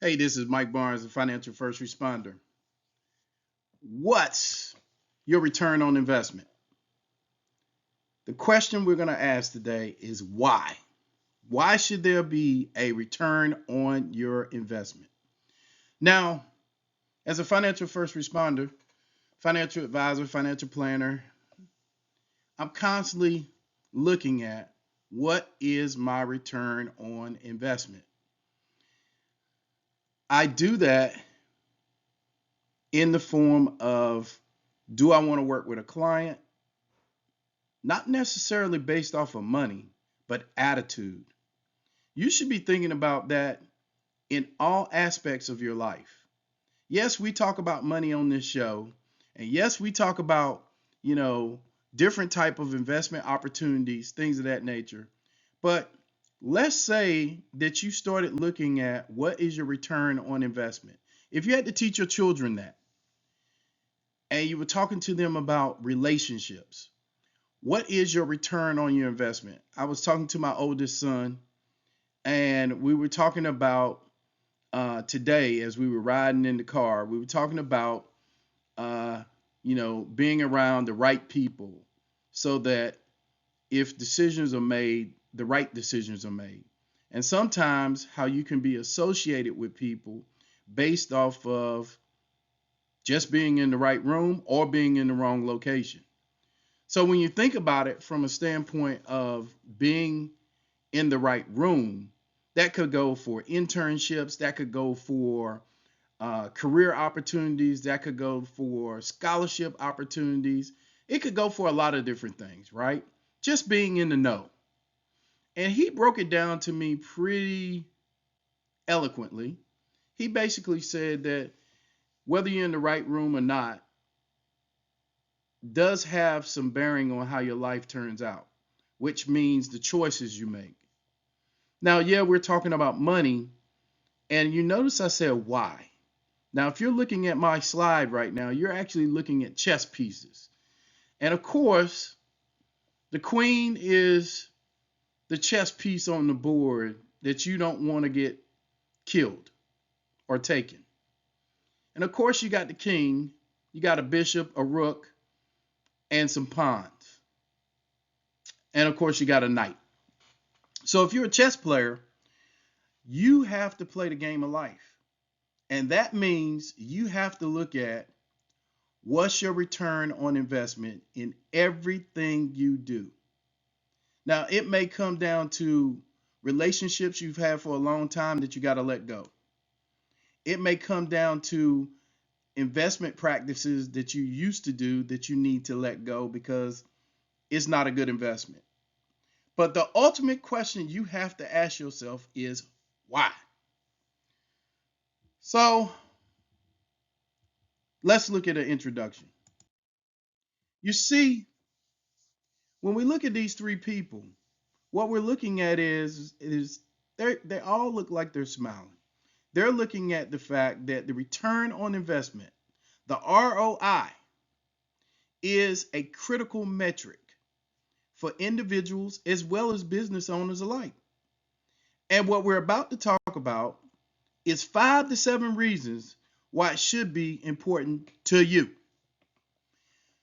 Hey, this is Mike Barnes, the financial first responder. What's your return on investment? The question we're going to ask today is why? Why should there be a return on your investment? Now, as a financial first responder, financial advisor, financial planner, I'm constantly looking at what is my return on investment. I do that in the form of, do I want to work with a client? Not necessarily based off of money, but attitude. You should be thinking about that in all aspects of your life. Yes, we talk about money on this show, and yes, we talk about, you know, different type of investment opportunities, things of that nature. But let's say that you started looking at what is your return on investment. If you had to teach your children that, and you were talking to them about relationships, what is your return on your investment? I was talking to my oldest son, and we were talking about today as we were riding in the car. We were talking about uh, being around the right people, so that if decisions are made, the right decisions are made. And sometimes how you can be associated with people based off of just being in the right room or being in the wrong location. So when you think about it from a standpoint of being in the right room, that could go for internships, that could go for career opportunities, that could go for scholarship opportunities. It could go for a lot of different things, right? Just being in the know. And he broke it down to me pretty eloquently. He basically said that whether you're in the right room or not does have some bearing on how your life turns out, which means the choices you make. Now, yeah, we're talking about money, and you notice I said why. Now, if you're looking at my slide right now, you're actually looking at chess pieces. And of course, the queen is the chess piece on the board that you don't want to get killed or taken. And of course, you got the king, you got a bishop, a rook, and some pawns. And of course, you got a knight. So if you're a chess player, you have to play the game of life. And that means you have to look at what's your return on investment in everything you do. Now, it may come down to relationships you've had for a long time that you got to let go. It may come down to investment practices that you used to do that you need to let go because it's not a good investment. But the ultimate question you have to ask yourself is why? So let's look at an introduction. You see, when we look at these three people, what we're looking at is they all look like they're smiling. They're looking at the fact that the return on investment, the ROI, is a critical metric for individuals as well as business owners alike. And what we're about to talk about is 5 to 7 reasons why it should be important to you.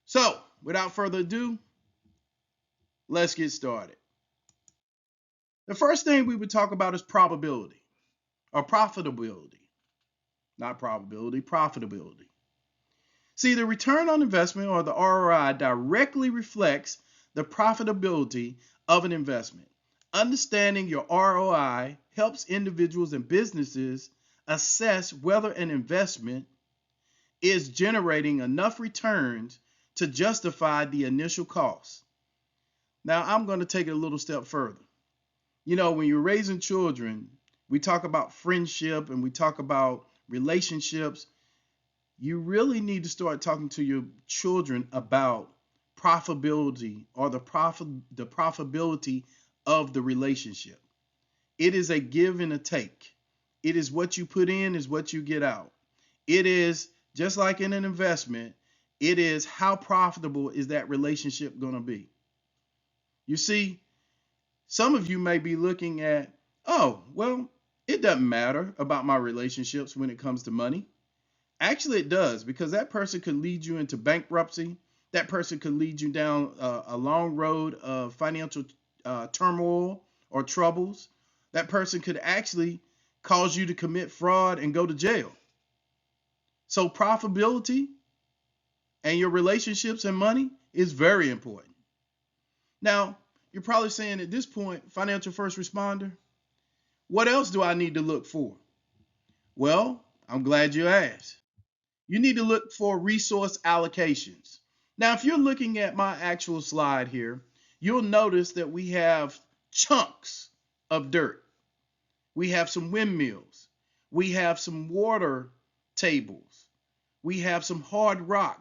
So, without further ado, let's get started. The first thing we would talk about is probability or profitability. Not probability, profitability. See, the return on investment or the ROI directly reflects the profitability of an investment. Understanding your ROI helps individuals and businesses assess whether an investment is generating enough returns to justify the initial cost. Now, I'm going to take it a little step further. You know, when you're raising children, we talk about friendship and we talk about relationships. You really need to start talking to your children about profitability or the profitability of the relationship. It is a give and a take. It is what you put in is what you get out. It is just like in an investment, it is how profitable is that relationship going to be. You see, some of you may be looking at, oh, well, It doesn't matter about my relationships when it comes to money. Actually, it does, because that person could lead you into bankruptcy. That person could lead you down a long road of financial turmoil or troubles. That person could actually cause you to commit fraud and go to jail. So, profitability and your relationships and money is very important. Now, you're probably saying at this point, financial first responder, what else do I need to look for? Well, I'm glad you asked. You need to look for resource allocations. Now, if you're looking at my actual slide here, you'll notice that we have chunks of dirt. We have some windmills. We have some water tables. We have some hard rock.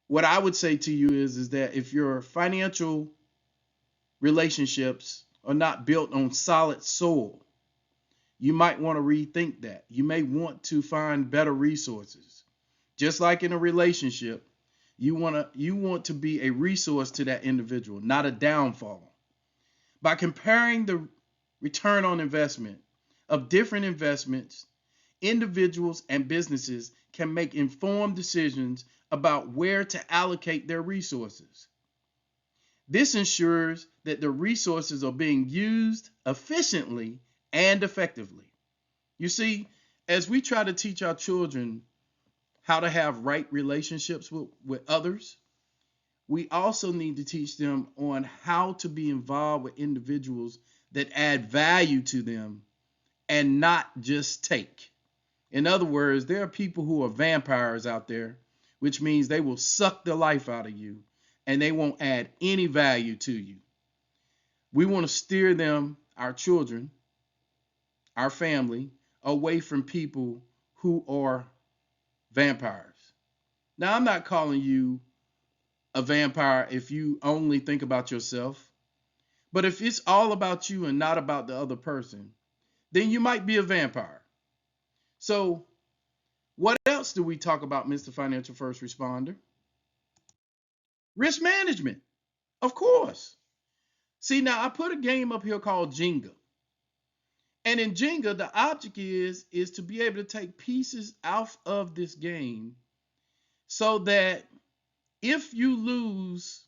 What I would say to you is that if your financial relationships are not built on solid soil, you might want to rethink that. You may want to find better resources. Just like in a relationship, you want to be a resource to that individual, not a downfall. By comparing the return on investment of different investments, individuals and businesses can make informed decisions about where to allocate their resources. This ensures that the resources are being used efficiently and effectively. You see, as we try to teach our children how to have right relationships with others, we also need to teach them on how to be involved with individuals that add value to them and not just take. In other words, there are people who are vampires out there, which means they will suck the life out of you and they won't add any value to you. We want to steer them, our children, our family, away from people who are vampires. Now, I'm not calling you a vampire if you only think about yourself, but if it's all about you and not about the other person, then you might be a vampire. So, what else do we talk about, Mr. Financial First Responder? Risk management, of course. See, now I put a game up here called Jenga. And in Jenga, the object is to be able to take pieces out of this game so that if you lose,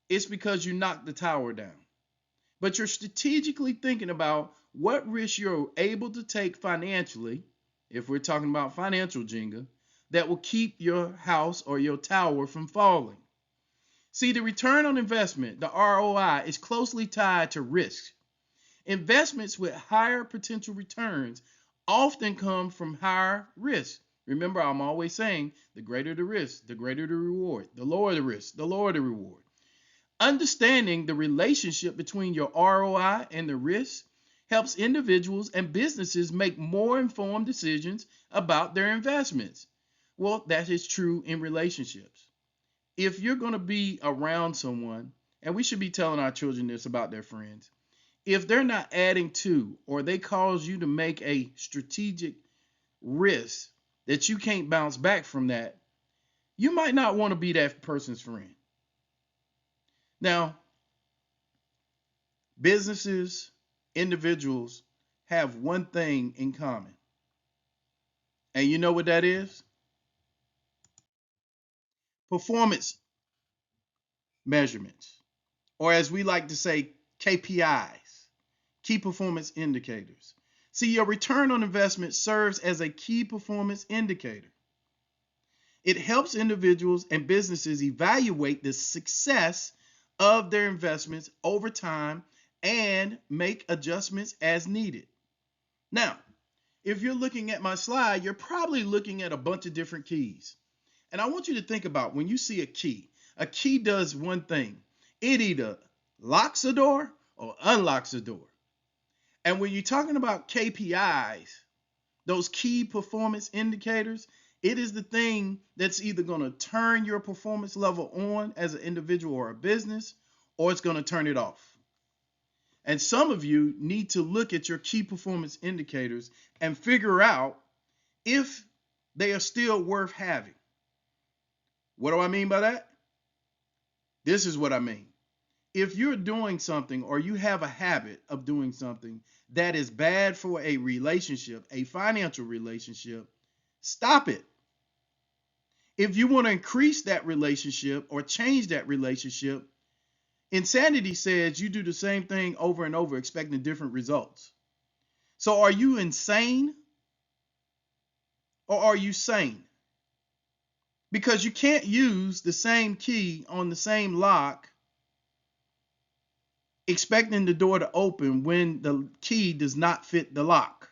it's because you knocked the tower down. But you're strategically thinking about what risk you're able to take financially, if we're talking about financial Jenga, that will keep your house or your tower from falling. See, the return on investment, the ROI, is closely tied to risk. Investments with higher potential returns often come from higher risk. Remember, I'm always saying the greater the risk, the greater the reward. The lower the risk, the lower the reward. Understanding the relationship between your ROI and the risk helps individuals and businesses make more informed decisions about their investments. Well, that is true in relationships. If you're going to be around someone, and we should be telling our children this about their friends, if they're not adding to, or they cause you to make a strategic risk that you can't bounce back from that, you might not want to be that person's friend. Now, businesses, individuals have one thing in common. And you know what that is? Performance measurements, or as we like to say, KPIs, key performance indicators. See, your return on investment serves as a key performance indicator. It helps individuals and businesses evaluate the success of their investments over time and make adjustments as needed. Now, if you're looking at my slide, you're probably looking at a bunch of different keys. And I want you to think about when you see a key does one thing. It either locks a door or unlocks a door. And when you're talking about KPIs, those key performance indicators, it is the thing that's either going to turn your performance level on as an individual or a business, or it's going to turn it off. And some of you need to look at your key performance indicators and figure out if they are still worth having. What do I mean by that? This is what I mean. if you're doing something or you have a habit of doing something that is bad for a relationship, a financial relationship, stop it. If you want to increase that relationship or change that relationship, insanity says you do the same thing over and over expecting different results. So are you insane or are you sane? Because you can't use the same key on the same lock expecting the door to open when the key does not fit the lock.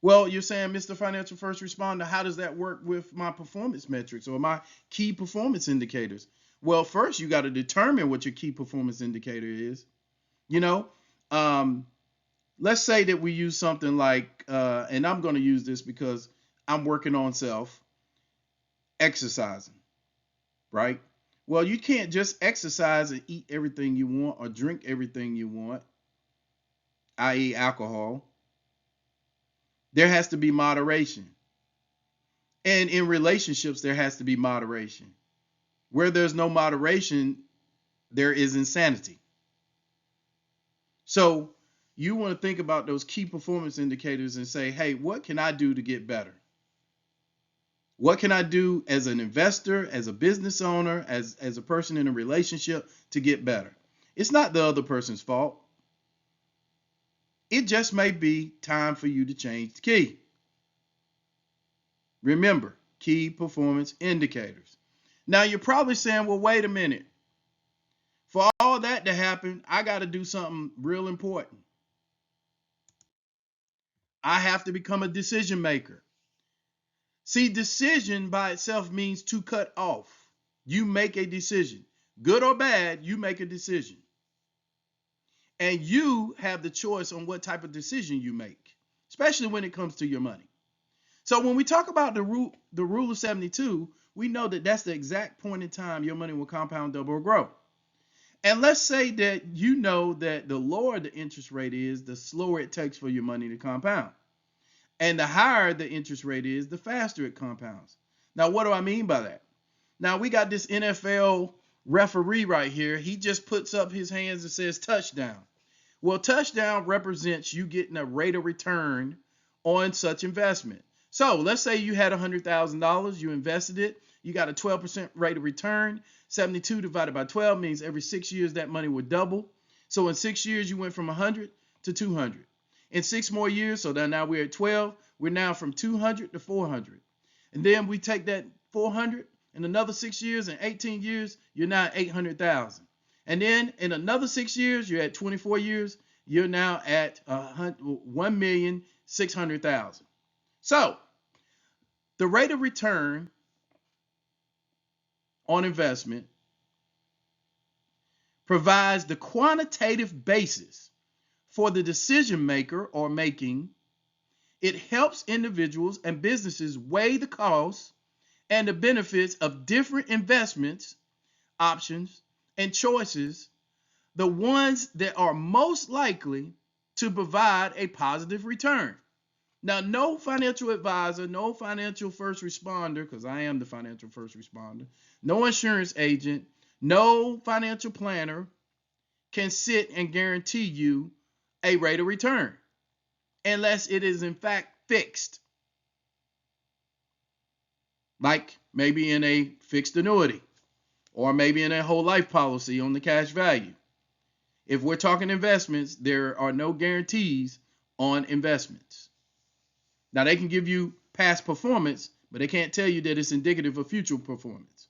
Well, you're saying, Mr. Financial First Responder, how does that work with my performance metrics or my key performance indicators? Well, first you got to determine what your key performance indicator is. You know, let's say that we use something like, and I'm going to use this because I'm working on exercising, right? Well, you can't just exercise and eat everything you want or drink everything you want, i.e. alcohol. There has to be moderation. And in relationships, there has to be moderation. Where there's no moderation, there is insanity. So you want to think about those key performance indicators and say, hey, what can I do to get better? What can I do as an investor, as a business owner, as a person in a relationship to get better? It's not the other person's fault. It just may be time for you to change the key. Remember, key performance indicators. Now you're probably saying, well, wait a minute. For all that to happen, I got to do something real important. I have to become a decision maker. See, decision by itself means to cut off. You make a decision. Good or bad, you make a decision. And you have the choice on what type of decision you make, especially when it comes to your money. So when we talk about the rule of 72, we know that that's the exact point in time your money will compound, double, or grow. And let's say that you know that the lower the interest rate is, the slower it takes for your money to compound. And the higher the interest rate is, the faster it compounds. Now, what do I mean by that? Now, we got this NFL referee right here. He just puts up his hands and says touchdown. Well, touchdown represents you getting a rate of return on such investment. So let's say you had $100,000, you invested it, you got a 12% rate of return. 72 divided by 12 means every 6 years that money would double. So in 6 years, you went from 100 to 200. In 6 more years, so now we're at 12, we're now from 200 to 400. And then we take that 400, in another 6 years, in 18 years, you're now at 800,000. And then in another 6 years, you're at 24 years, you're now at 1,600,000. So the rate of return on investment provides the quantitative basis for the decision maker or making. It helps individuals and businesses weigh the costs and the benefits of different investments, options, and choices, the ones that are most likely to provide a positive return. Now, no financial advisor, no financial first responder, because I am the financial first responder, no insurance agent, no financial planner can sit and guarantee you a rate of return unless it is in fact fixed. Like maybe in a fixed annuity or maybe in a whole life policy on the cash value. If we're talking investments, there are no guarantees on investments. Now, they can give you past performance, but they can't tell you that it's indicative of future performance.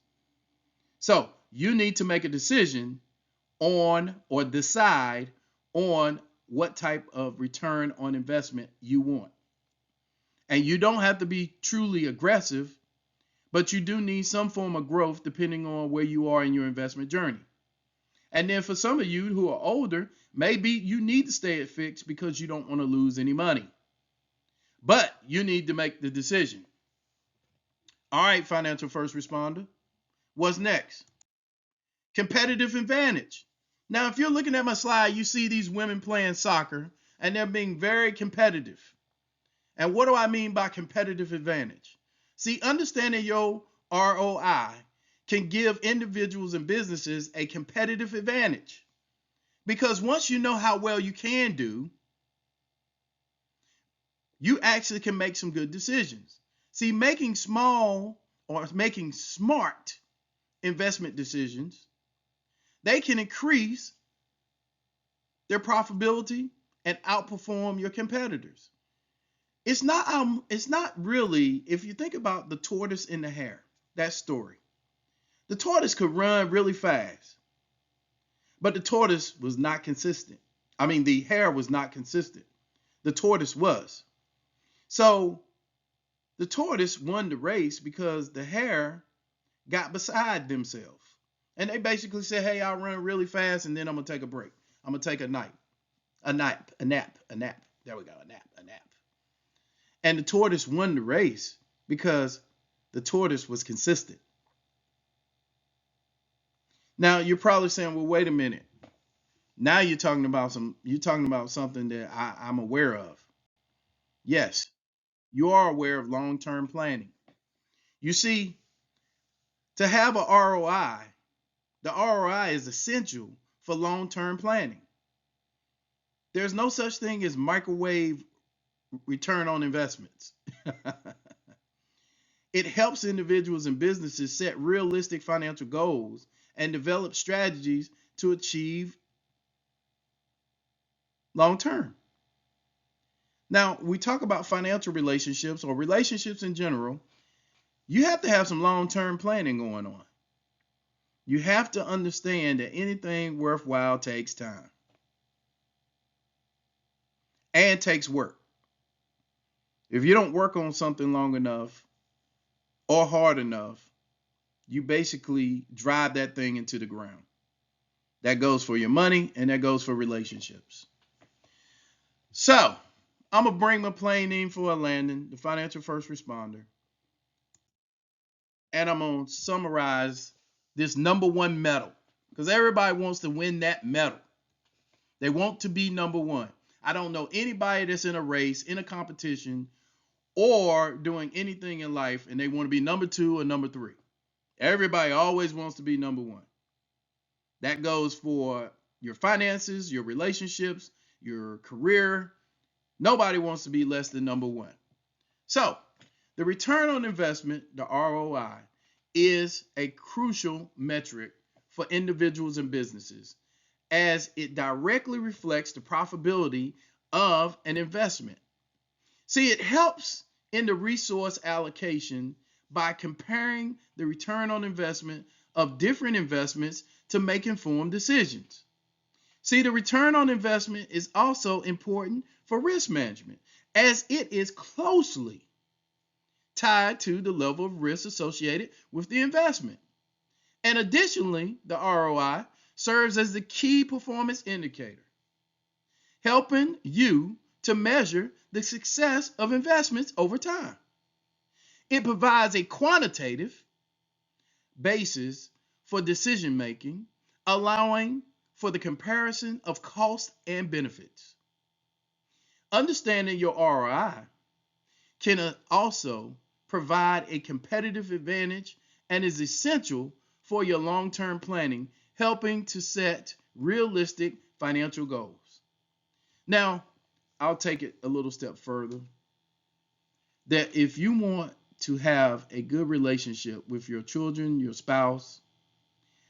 So you need to make a decision on or decide on what type of return on investment you want. And you don't have to be truly aggressive, but you do need some form of growth depending on where you are in your investment journey. And then for some of you who are older, maybe you need to stay at fixed because you don't want to lose any money. But you need to make the decision. All right, financial first responder. What's next? Competitive advantage. Now, if you're looking at my slide, you see these women playing soccer, and they're being very competitive. And what do I mean by competitive advantage? See, understanding your ROI can give individuals and businesses a competitive advantage. Because once you know how well you can do, you actually can make some good decisions. See, making small or making smart investment decisions, they can increase their profitability and outperform your competitors. It's not really, if you think about the tortoise and the hare, that story. The tortoise could run really fast, but the tortoise was not consistent. I mean, the hare was not consistent. The tortoise was. So the tortoise won the race because the hare got beside themselves. And they basically said, hey, I'll run really fast and then I'm going to take a break. I'm going to take a nap. There we go, a nap. And the tortoise won the race because the tortoise was consistent. Now you're probably saying, well, wait a minute. Now you're talking about something that I'm aware of. Yes, you are aware of long-term planning. You see, to have a ROI, the ROI is essential for long-term planning. There's no such thing as microwave return on investments. It helps individuals and businesses set realistic financial goals and develop strategies to achieve long term. Now, we talk about financial relationships or relationships in general. You have to have some long-term planning going on. You have to understand that anything worthwhile takes time and takes work. If you don't work on something long enough or hard enough, you basically drive that thing into the ground. That goes for your money and that goes for relationships. So, I'm going to bring my plane in for a landing, the financial first responder. And I'm going to summarize this number one medal because everybody wants to win that medal. They want to be number one. I don't know anybody that's in a race, in a competition, or doing anything in life and they want to be number two or number three. Everybody always wants to be number one. That goes for your finances, your relationships, your career. Nobody wants to be less than number one. So, the return on investment, the ROI, is a crucial metric for individuals and businesses as it directly reflects the profitability of an investment. See, it helps in the resource allocation by comparing the return on investment of different investments to make informed decisions. See, the return on investment is also important for risk management as it is closely tied to the level of risk associated with the investment. And additionally, the ROI serves as the key performance indicator, helping you to measure the success of investments over time. It provides a quantitative basis for decision making, allowing for the comparison of costs and benefits. Understanding your ROI can also provide a competitive advantage and is essential for your long-term planning, helping to set realistic financial goals. Now, I'll take it a little step further. That if you want to have a good relationship with your children, your spouse,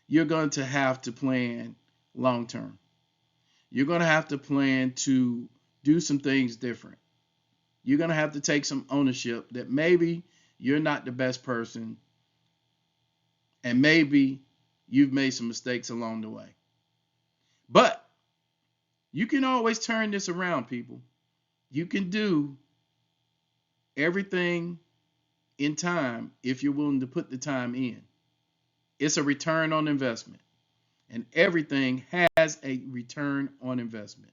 you're going to have to plan long-term. You're going to have to plan to do some things different. You're going to have to take some ownership that maybe you're not the best person and maybe you've made some mistakes along the way. But you can always turn this around, people. You can do everything in time if you're willing to put the time in. It's a return on investment, and everything has a return on investment.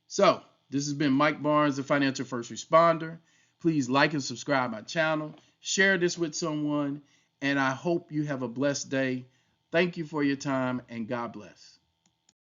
So, this has been Mike Barnes, the Financial First Responder. Please like and subscribe my channel. Share this with someone, and I hope you have a blessed day. Thank you for your time, and God bless.